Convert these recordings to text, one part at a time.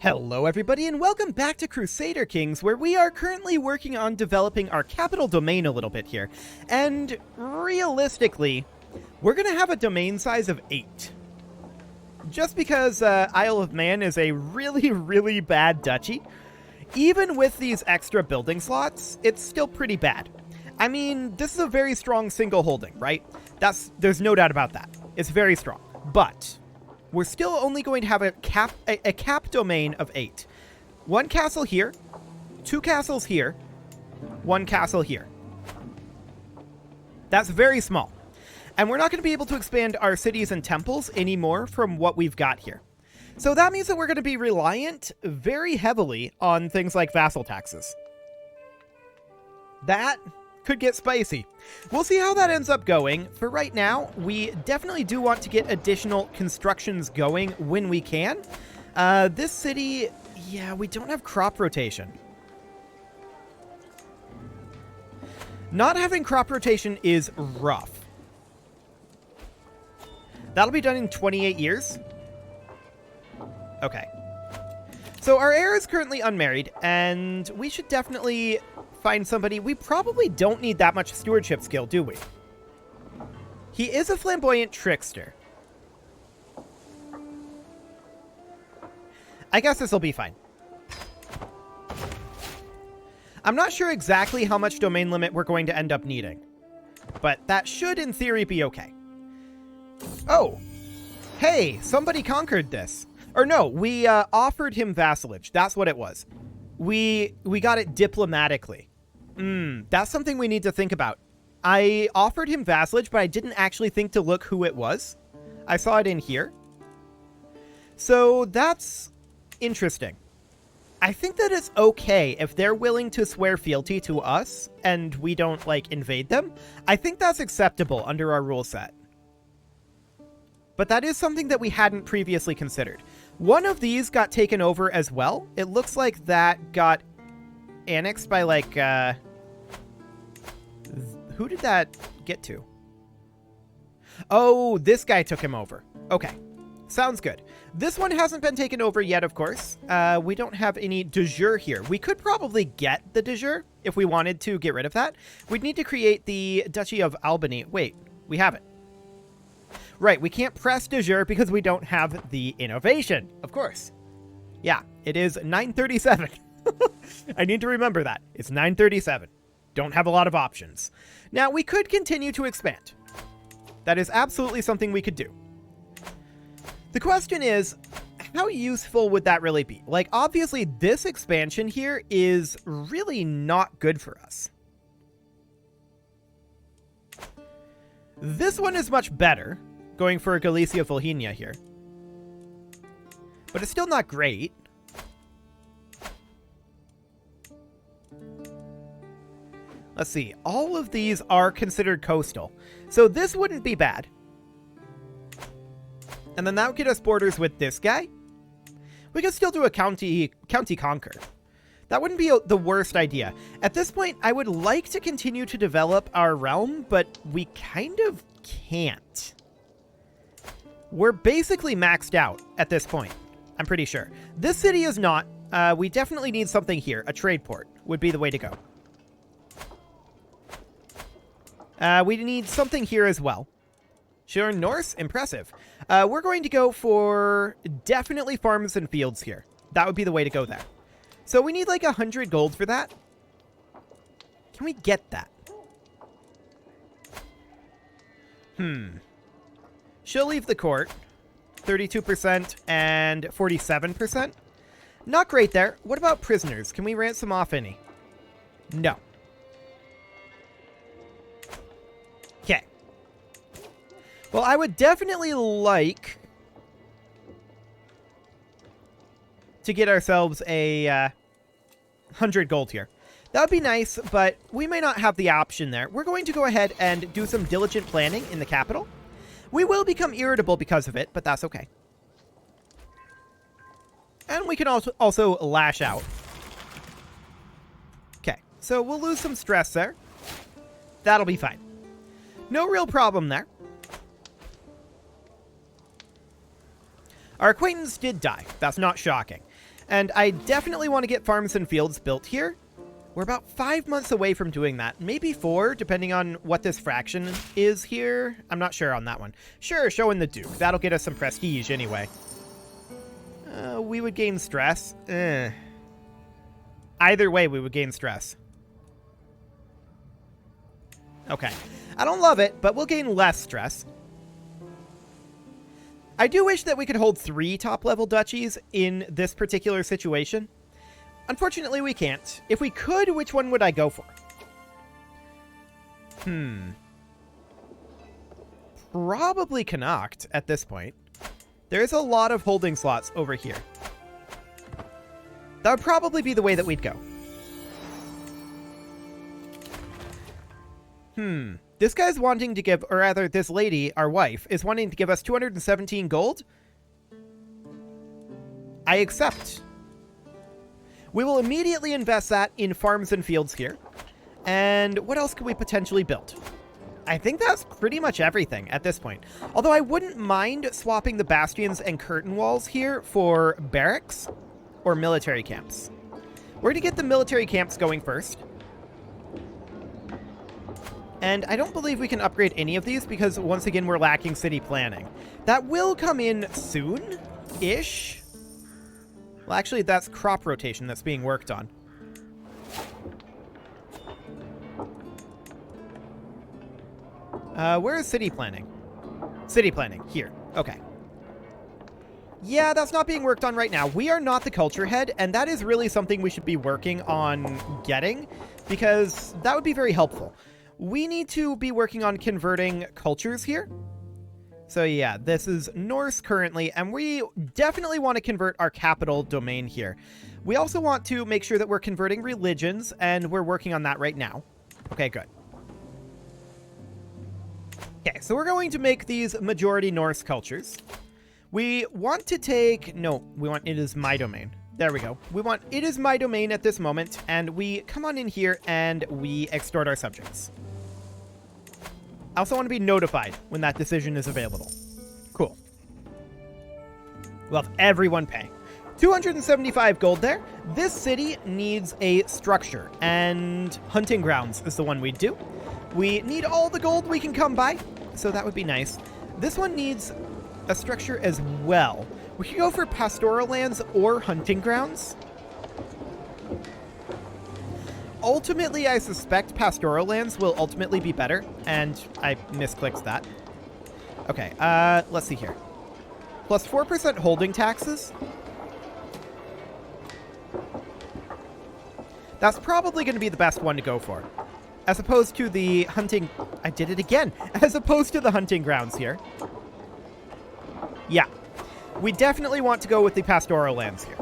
Hello everybody and welcome back to Crusader Kings, where we are currently working on developing our capital domain a little bit here. And realistically, we're going to have a domain size of 8. Just because Isle of Man is a really bad duchy, even with these extra building slots, it's still pretty bad. I mean, this is a very strong single holding, right? There's no doubt about that. It's very strong. But we're still only going to have a cap domain of 8. 1 castle here, 2 castles here, 1 castle here. That's very small. And we're not going to be able to expand our cities and temples anymore from what we've got here. So that means that we're going to be reliant very heavily on things like vassal taxes. That could get spicy. We'll see how that ends up going. For right now, we definitely do want to get additional constructions going when we can. This city, yeah, we don't have crop rotation. Not having crop rotation is rough. That'll be done in 28 years. Okay. So our heir is currently unmarried, and we should definitely find somebody. We probably don't need that much stewardship skill, do we? He is a flamboyant trickster. I guess this will be fine. I'm not sure exactly how much domain limit we're going to end up needing, but that should, in theory, be okay. Oh, hey, somebody conquered this. Or no, we offered him vassalage. That's what it was. We got it diplomatically. That's something we need to think about. I offered him vassalage, but I didn't actually think to look who it was. I saw it in here. So that's interesting. I think that it's okay if they're willing to swear fealty to us and we don't, like, invade them. I think that's acceptable under our rule set. But that is something that we hadn't previously considered. One of these got taken over as well. It looks like that got annexed by, like, who did that get to? Oh, this guy took him over. Okay. Sounds good. This one hasn't been taken over yet, of course. We don't have any de jure here. We could probably get the de jure if we wanted to get rid of that. We'd need to create the Duchy of Albany. Wait, we have it. Right, we can't press de jure because we don't have the innovation, of course. Yeah, it is 937. I need to remember that. It's 937. Don't have a lot of options. Now, we could continue to expand. That is absolutely something we could do. The question is, how useful would that really be? Like, obviously, this expansion here is really not good for us. This one is much better, going for Galicia Volhynia here. But it's still not great. Let's see. All of these are considered coastal. So this wouldn't be bad. And then that would get us borders with this guy. We could still do a county conquer. That wouldn't be the worst idea. At this point, I would like to continue to develop our realm, but we kind of can't. We're basically maxed out at this point, I'm pretty sure. This city is not. We definitely need something here. A trade port would be the way to go. We need something here as well. Sure, Norse? Impressive. We're going to go for definitely farms and fields here. That would be the way to go there. So we need like 100 gold for that. Can we get that? She'll leave the court. 32% and 47%. Not great there. What about prisoners? Can we ransom off any? No. Okay. Well, I would definitely like to get ourselves a 100 gold here. That would be nice, but we may not have the option there. We're going to go ahead and do some diligent planning in the capital. We will become irritable because of it, but that's okay. And we can also lash out. Okay, so we'll lose some stress there. That'll be fine. No real problem there. Our acquaintance did die. That's not shocking. And I definitely want to get farms and fields built here. We're about 5 months away from doing that. Maybe 4, depending on what this fraction is here. I'm not sure on that one. Sure, showing the Duke. That'll get us some prestige anyway. We would gain stress. Either way, we would gain stress. Okay. I don't love it, but we'll gain less stress. I do wish that we could hold 3 top-level duchies in this particular situation. Unfortunately, we can't. If we could, which one would I go for? Probably Connacht at this point. There's a lot of holding slots over here. That would probably be the way that we'd go. This guy's wanting to give, or rather, this lady, our wife, is wanting to give us 217 gold. I accept. We will immediately invest that in farms and fields here. And what else could we potentially build? I think that's pretty much everything at this point. Although I wouldn't mind swapping the bastions and curtain walls here for barracks or military camps. We're going to get the military camps going first. And I don't believe we can upgrade any of these because, once again, we're lacking city planning. That will come in soon-ish. Well, actually, that's crop rotation that's being worked on. Where is city planning? City planning. Here. Okay. Yeah, that's not being worked on right now. We are not the culture head, and that is really something we should be working on getting, because that would be very helpful. We need to be working on converting cultures here. So yeah, this is Norse currently, and we definitely want to convert our capital domain here. We also want to make sure that we're converting religions, and we're working on that right now. Okay, good. Okay, so we're going to make these majority Norse cultures. We want to take... No, we want it is my domain. There we go. We want it is my domain at this moment, and we come on in here and we extort our subjects. I also want to be notified when that decision is available. Cool. We'll have everyone pay. 275 gold there. This city needs a structure, and hunting grounds is the one we'd do. We need all the gold we can come by, so that would be nice. This one needs a structure as well. We could go for pastoral lands or hunting grounds. Ultimately, I suspect pastoral lands will ultimately be better, and I misclicked that. Okay, let's see here. Plus 4% holding taxes. That's probably going to be the best one to go for. As opposed to the hunting... I did it again. As opposed to the hunting grounds here. Yeah. We definitely want to go with the pastoral lands here.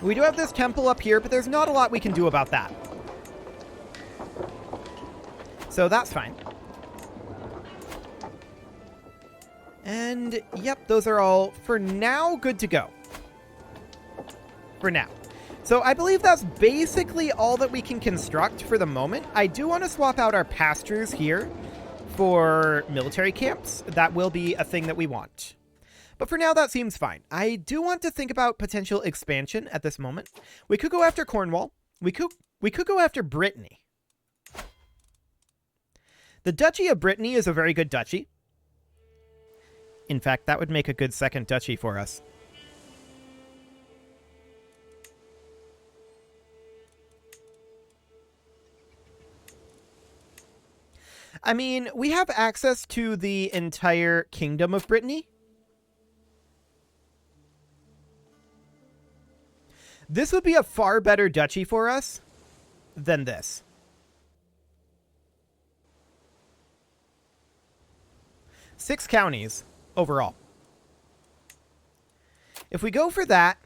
We do have this temple up here, but there's not a lot we can do about that. So that's fine. And, yep, those are all, for now, good to go. For now. So I believe that's basically all that we can construct for the moment. I do want to swap out our pastures here for military camps. That will be a thing that we want. But for now, that seems fine. I do want to think about potential expansion at this moment. We could go after Cornwall. We could go after Brittany. The Duchy of Brittany is a very good duchy. In fact, that would make a good second duchy for us. I mean, we have access to the entire kingdom of Brittany. This would be a far better duchy for us than this. Six counties overall. If we go for that...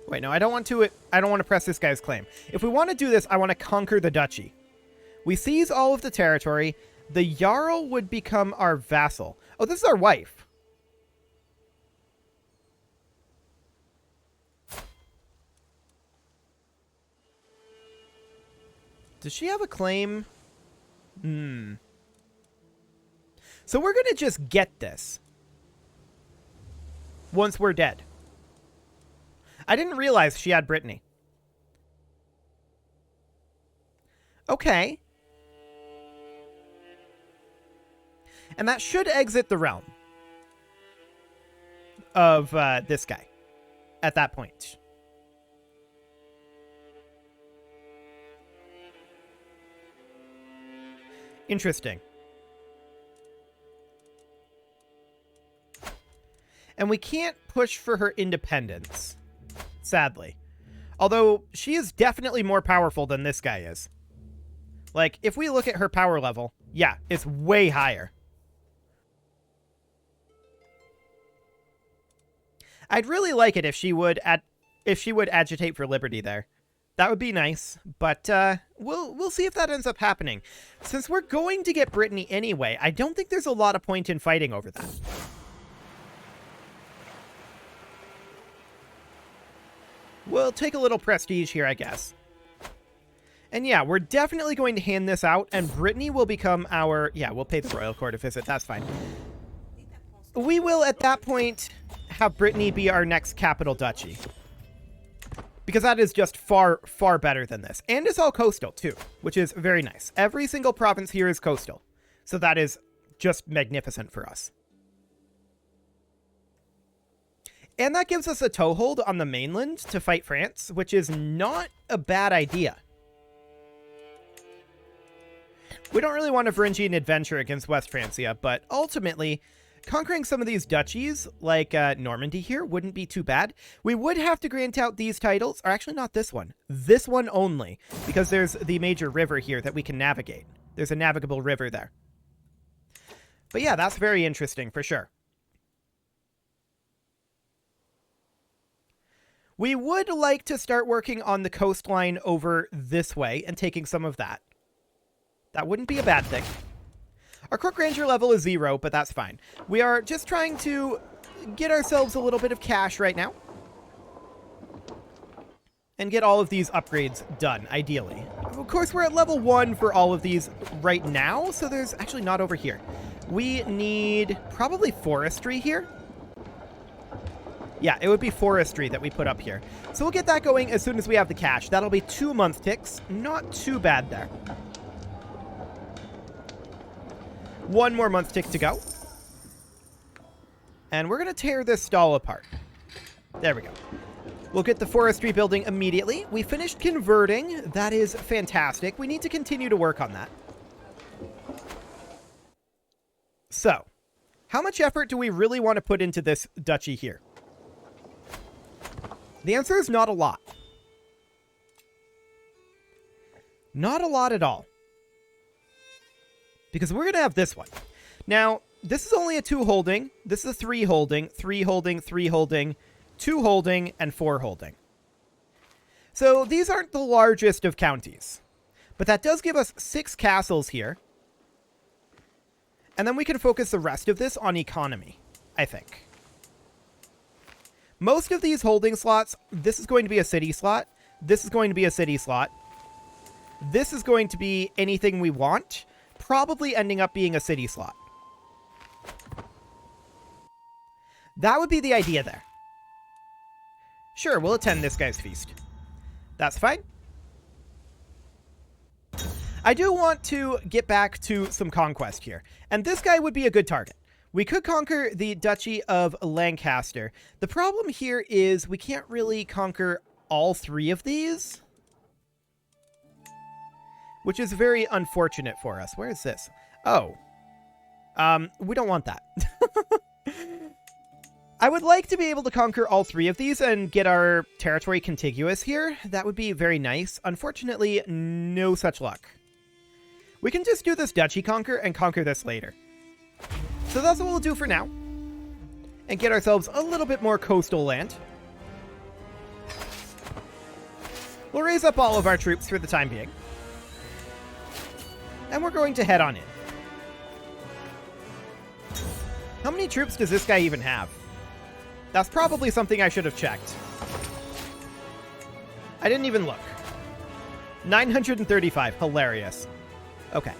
Wait, no, I don't want to press this guy's claim. If we want to do this, I want to conquer the duchy. We seize all of the territory. The Jarl would become our vassal. Oh, this is our wife. Does she have a claim? So we're going to just get this. once we're dead. I didn't realize she had Brittany. Okay. And that should exit the realm of this guy at that point. Interesting. And we can't push for her independence, sadly. Although she is definitely more powerful than this guy is. Like, if we look at her power level, yeah, it's way higher. I'd really like it if she would agitate for liberty there. That would be nice, but we'll see if that ends up happening. Since we're going to get Brittany anyway, I don't think there's a lot of point in fighting over that. We'll take a little prestige here, I guess. And yeah, we're definitely going to hand this out, and Brittany will become our... Yeah, we'll pay the royal court a visit, that's fine. We will, at that point, have Brittany be our next capital duchy. Because that is just far, far better than this. And it's all coastal, too, which is very nice. Every single province here is coastal. So that is just magnificent for us. And that gives us a toehold on the mainland to fight France, which is not a bad idea. We don't really want a Varangian adventure against West Francia, but ultimately, conquering some of these duchies, like Normandy here, wouldn't be too bad. We would have to grant out these titles, or actually not this one only, because there's the major river here that we can navigate. There's a navigable river there. But yeah, that's very interesting for sure. We would like to start working on the coastline over this way and taking some of that. That wouldn't be a bad thing. Our Crook Ranger level is 0, but that's fine. We are just trying to get ourselves a little bit of cash right now. And get all of these upgrades done, ideally. Of course, we're at level 1 for all of these right now, so there's actually not over here. We need probably forestry here. Yeah, it would be forestry that we put up here. So we'll get that going as soon as we have the cash. That'll be 2 month ticks. Not too bad there. 1 more month tick to go. And we're going to tear this stall apart. There we go. We'll get the forestry building immediately. We finished converting. That is fantastic. We need to continue to work on that. So, how much effort do we really want to put into this duchy here? The answer is not a lot. Not a lot at all. Because we're going to have this one. Now, this is only a 2 holding. This is a 3 holding, 3 holding, 3 holding, 2 holding, and 4 holding. So these aren't the largest of counties. But that does give us 6 castles here. And then we can focus the rest of this on economy, I think. Most of these holding slots, this is going to be a city slot. This is going to be a city slot. This is going to be anything we want. Probably ending up being a city slot. That would be the idea there. Sure, we'll attend this guy's feast. That's fine. I do want to get back to some conquest here. And this guy would be a good target. We could conquer the Duchy of Lancaster. The problem here is we can't really conquer all 3 of these, which is very unfortunate for us. Where is this? Oh. We don't want that. I would like to be able to conquer all 3 of these and get our territory contiguous here. That would be very nice. Unfortunately, no such luck. We can just do this duchy conquer and conquer this later. So that's what we'll do for now. And get ourselves a little bit more coastal land. We'll raise up all of our troops for the time being. And we're going to head on in. How many troops does this guy even have? That's probably something I should have checked. I didn't even look. 935. Hilarious. Okay.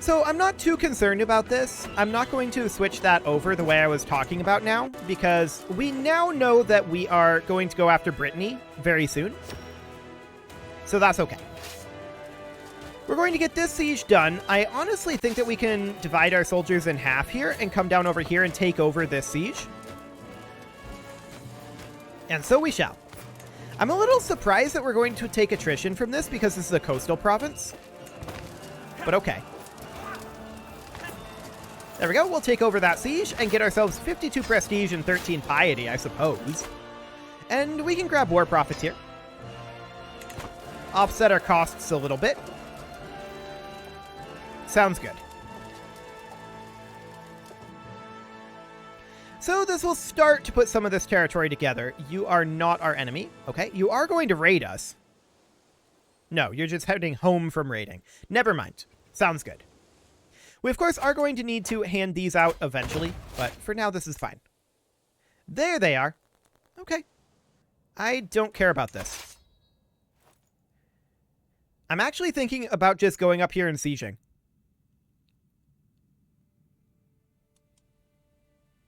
So I'm not too concerned about this. I'm not going to switch that over the way I was talking about now, because we now know that we are going to go after Brittany very soon. So that's okay. We're going to get this siege done. I honestly think that we can divide our soldiers in half here and come down over here and take over this siege. And so we shall. I'm a little surprised that we're going to take attrition from this because this is a coastal province. But okay. There we go. We'll take over that siege and get ourselves 52 prestige and 13 piety, I suppose. And we can grab war profits here. Offset our costs a little bit. Sounds good. So this will start to put some of this territory together. You are not our enemy. Okay, you are going to raid us. No, you're just heading home from raiding. Never mind. Sounds good. We, of course, are going to need to hand these out eventually, but for now, this is fine. There they are. Okay. I don't care about this. I'm actually thinking about just going up here and sieging.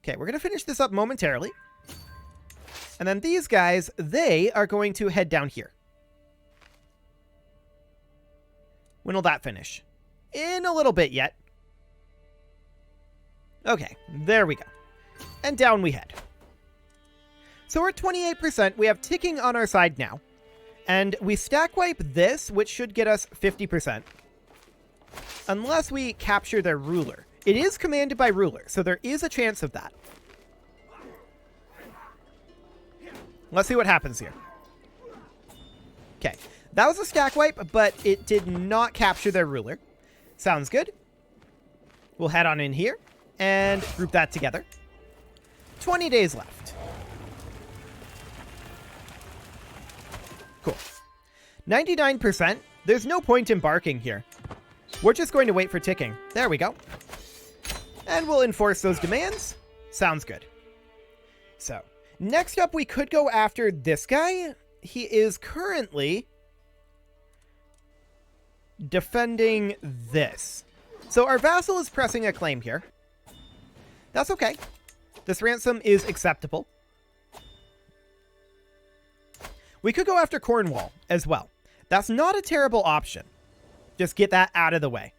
Okay, we're going to finish this up momentarily. And then these guys, they are going to head down here. When will that finish? In a little bit yet. Okay, there we go. And down we head. So we're at 28%. We have ticking on our side now. And we stack wipe this, which should get us 50%. Unless we capture their ruler. It is commanded by ruler, so there is a chance of that. Let's see what happens here. Okay, that was a stack wipe, but it did not capture their ruler. Sounds good. We'll head on in here and group that together. 20 days left. Cool. 99%. There's no point embarking here. We're just going to wait for ticking. There we go. And we'll enforce those demands. Sounds good. So, next up, we could go after this guy. He is currently defending this. So our vassal is pressing a claim here. That's okay. This ransom is acceptable. We could go after Cornwall as well. That's not a terrible option. Just get that out of the way.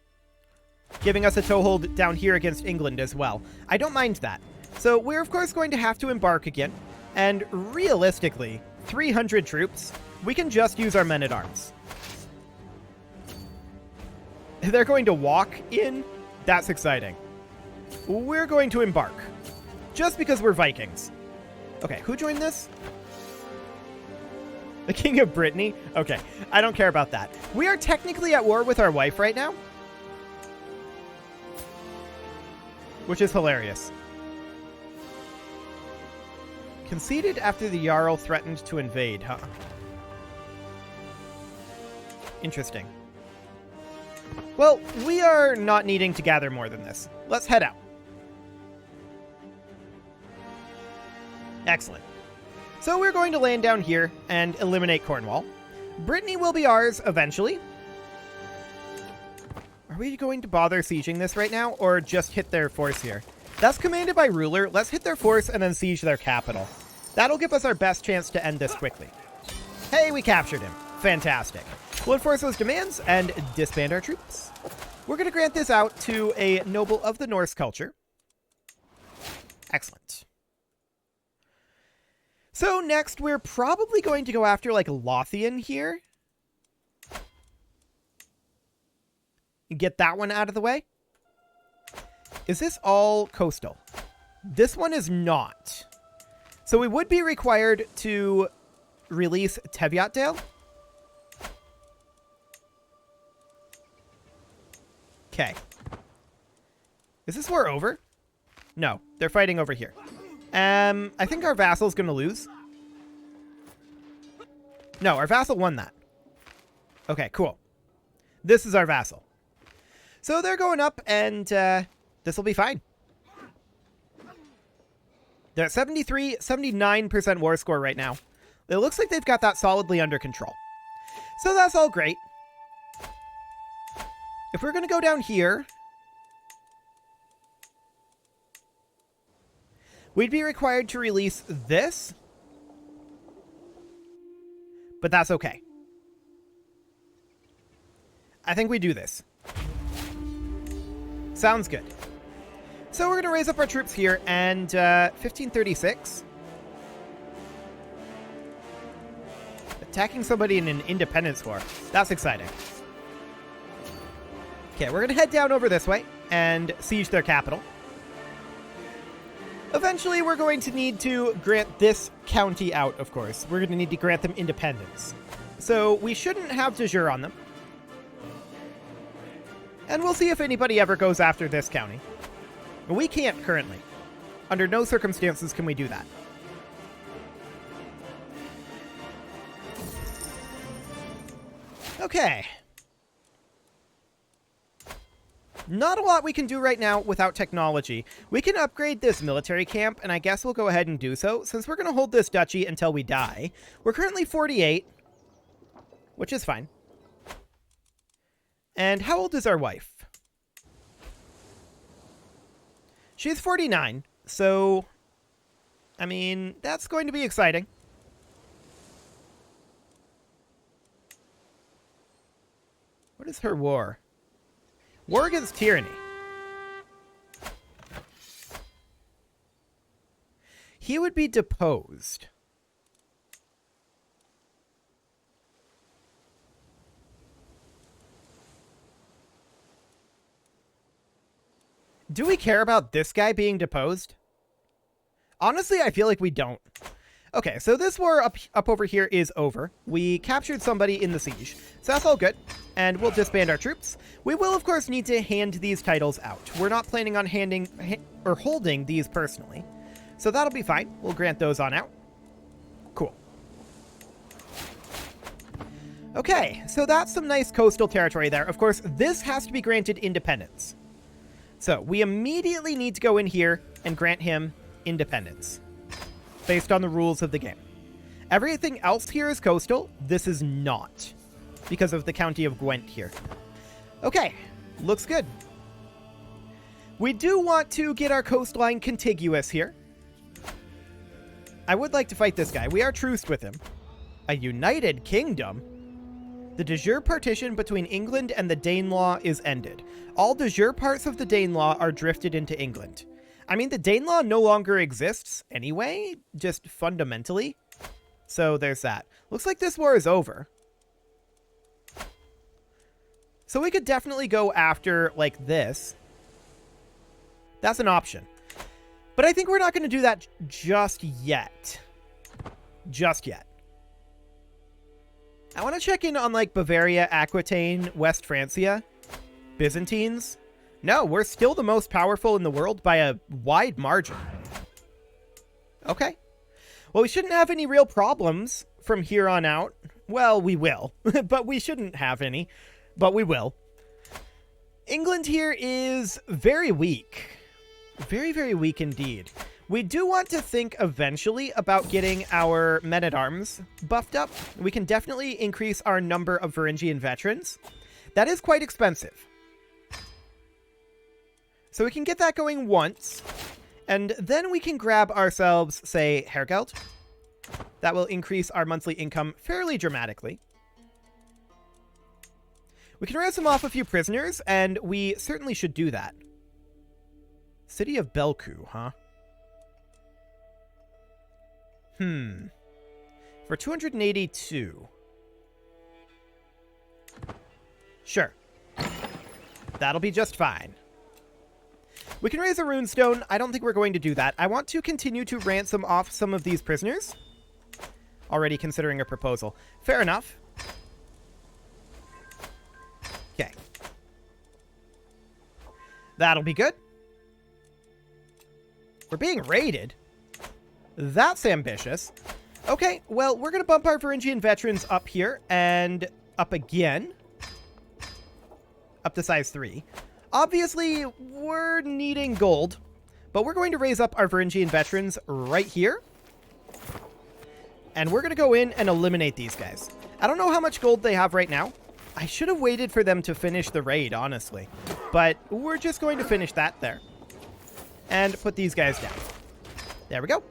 Giving us a toehold down here against England as well. I don't mind that. So we're, of course, going to have to embark again. And realistically, 300 troops, we can just use our men-at-arms. They're going to walk in? That's exciting. We're going to embark. Just because we're Vikings. Okay, who joined this? The King of Brittany? Okay, I don't care about that. We are technically at war with our wife right now. Which is hilarious. Conceded after the Jarl threatened to invade, huh? Interesting. Well, we are not needing to gather more than this. Let's head out. Excellent. So we're going to land down here and eliminate Cornwall. Brittany will be ours eventually. Are we going to bother sieging this right now, or just hit their force here? That's commanded by ruler. Let's hit their force and then siege their capital. That'll give us our best chance to end this quickly. Hey, we captured him. Fantastic. We'll enforce those demands and disband our troops. We're going to grant this out to a noble of the Norse culture. Excellent. So next, we're probably going to go after, like, Lothian here. Get that one out of the way. Is this all coastal? This one is not. So we would be required to release Teviotdale. Okay. Is this war over? No, they're fighting over here. I think our vassal's going to lose. No, our vassal won that. Okay, cool. This is our vassal. So they're going up, and this will be fine. They're at 79% war score right now. It looks like they've got that solidly under control. So that's all great. If we're going to go down here, We'd be required to release this, but that's okay. I think we do this. Sounds good. So we're going to raise up our troops here, and 1536. Attacking somebody in an independence war. That's exciting. Okay, we're going to head down over this way and siege their capital. Eventually, we're going to need to grant this county out, of course. We're going to need to grant them independence. So we shouldn't have de jure on them. And we'll see if anybody ever goes after this county. We can't currently. Under no circumstances can we do that. Okay. Not a lot we can do right now without technology. We can upgrade this military camp, and I guess we'll go ahead and do so, since we're going to hold this duchy until we die. We're currently 48, which is fine. And how old is our wife? She's 49, so, I mean, that's going to be exciting. What is her war? War against tyranny. He would be deposed. Do we care about this guy being deposed? Honestly, I feel like we don't. Okay, so this war up over here is over. We captured somebody in the siege, so that's all good. And we'll disband our troops. We will, of course, need to hand these titles out. We're not planning on holding these personally. So that'll be fine. We'll grant those on out. Cool. Okay, so that's some nice coastal territory there. Of course, this has to be granted independence. So we immediately need to go in here and grant him independence based on the rules of the game. Everything else here is coastal. This is not because of the county of Gwent here. Okay, looks good. We do want to get our coastline contiguous here. I would like to fight this guy. We are truced with him. A united kingdom? The de jure partition between England and the Danelaw is ended. All de jure parts of the Danelaw are drifted into England. I mean, the Danelaw no longer exists anyway, just fundamentally. So there's that. Looks like this war is over. So we could definitely go after, like, this. That's an option. But I think we're not going to do that just yet. Just yet. I want to check in on, like, Bavaria, Aquitaine, West Francia, Byzantines. No, we're still the most powerful in the world by a wide margin. Okay. Well, we shouldn't have any real problems from here on out. Well, we will, but we shouldn't have any, but we will. England here is very weak. Very, very weak indeed. We do want to think eventually about getting our men-at-arms buffed up. We can definitely increase our number of Varangian veterans. That is quite expensive. So we can get that going once, and then we can grab ourselves, say, Hergeld. That will increase our monthly income fairly dramatically. We can ransom off a few prisoners, and we certainly should do that. City of Belku, huh? For 282. Sure. That'll be just fine. We can raise a runestone. I don't think we're going to do that. I want to continue to ransom off some of these prisoners. Already considering a proposal. Fair enough. Okay. That'll be good. We're being raided. That's ambitious. Okay, well, we're going to bump our Varangian veterans up here and up again. Up to size 3. Obviously, we're needing gold, but we're going to raise up our Varangian veterans right here. And we're going to go in and eliminate these guys. I don't know how much gold they have right now. I should have waited for them to finish the raid, honestly. But we're just going to finish that there. And put these guys down. There we go.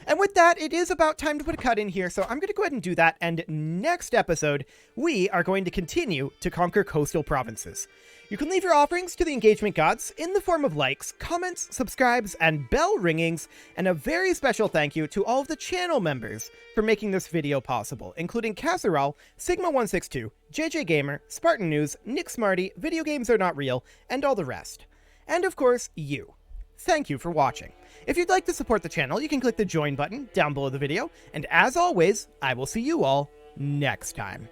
And with that, it is about time to put a cut in here, so I'm going to go ahead and do that, and next episode, we are going to continue to conquer coastal provinces. You can leave your offerings to the engagement gods in the form of likes, comments, subscribes, and bell ringings, and a very special thank you to all of the channel members for making this video possible, including Casserole, Sigma162, JJ Gamer, Spartan News, Nick Smarty, Video Games Are Not Real, and all the rest. And of course, you. Thank you for watching. If you'd like to support the channel, you can click the join button down below the video, and as always, I will see you all next time.